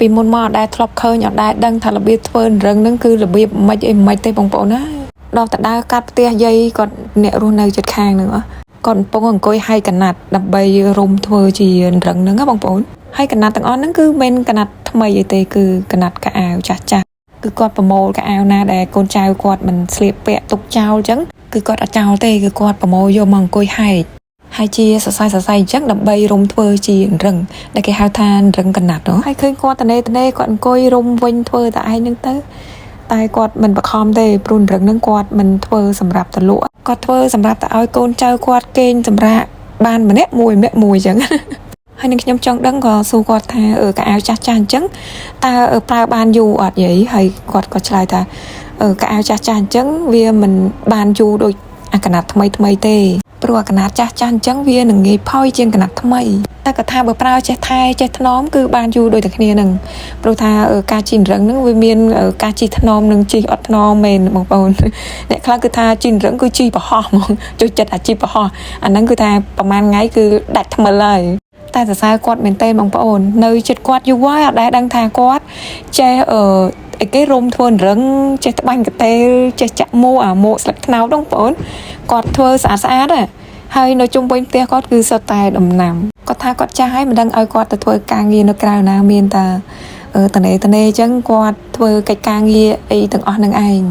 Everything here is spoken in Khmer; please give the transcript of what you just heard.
ពីមុនមកអត់ដែលធ្លាប់ឃើញអត់ដែលដឹងថារបៀបធ្វើរឹងហ្នឹងគឺរបៀបមិនអីមិនទេបងប្អូនណាដល់តដើរកាត់ផ្ទះយាយគាត់អ្នករស់នៅជិតខាងហ្នឹងគាត់កំពុងអង្គុយហើយកណាត់ដើម្បីរុំធ្វើជារឹងហ្នឹងណាបងប្អូនហើយកណាត់ទាំងអស់ហ្នឹងគឺមិនកណាត់ថ្មីអីទេគឺកណាត់កៅអៅចាស់គឺគាត់ប្រមូលកៅអៅណាដែលកូនចៅគាត់មិនស្លៀកពាក់ទុកចោលអញ្ចឹងគឺគាត់អត់ចោលទេគឺគាត់ប្រមូលយកមកអង្គុយហែកហើយជាសរសៃអញ្ចឹងដើម្បីរុំធ្វើជារឹងដែលគេហៅថារឹងកណាត់ហើយឃើញគាត់តនេគាត់អង្គុយរុំវិញធ្វើតែឯងហ្នឹងទៅតែគាត់មិនបខំទេព្រោះរឹងហ្នឹងគាត់មិនធ្វើសម្រាប់តលក់គាត់ធ្វើសម្រាប់តែឲ្យកូនចៅគាត់គេងសម្រាប់បានម្នាក់មួយអញ្ចឹងហើយនឹងខ្ញុំចង់ដឹងក៏សួរគាត់ថាកៅអៅចាស់អញ្ចឹងតើប្រើបានយូរអត់យាយហើយគាត់ក៏ឆ្លើយថាកៅអៅចាស់អញ្ចឹងវាមិនបានយូរដូចអាកណាត់ថ្មីទេព្រោះអាកណាត់ចាស់អញ្ចឹងវានឹងងាយផុយជាងកណាត់ថ្មីតែគាត់ថាបើប្រើចេះថែចេះថ្នមគឺបានយូរដូចតែគ្នានឹងព្រោះថាការជីរឹងហ្នឹងវាមានការជីថ្នមនិងជីអត់ថ្នមមែនបងប្អូនអ្នកខ្លះគឺថាជីរឹងគឺជីប្រហោះហ្មងចូលចិត្តអាជីប្រហោះអាហ្នឹងគឺថាប្រហែលថ្ងៃគឺដាច់ថ្មិលហើយតែសរសើរគាត់មែនទេបងប្អូននៅចិត្តគាត់យូរហើយអត់ដែលដឹងថាគាត់ចេះអីគេរុំធ្វើរឹងចេះត្បាញកតេលចេះចាក់មួកស្លឹកត្នោតបងប្អូនគាត់ធ្វើស្អាតហើយនៅជុំវិញផ្ទះគាត់គឺសុទ្ធតែដំណាំគាត់ថាគាត់ចាស់ហើយមិនដឹងឲ្យគាត់ទៅធ្វើការងារនៅក្រៅណាមានតែតនេអញ្ចឹងគាត់ធ្វើកិច្ចការងារអីទាំងអស់នឹងឯង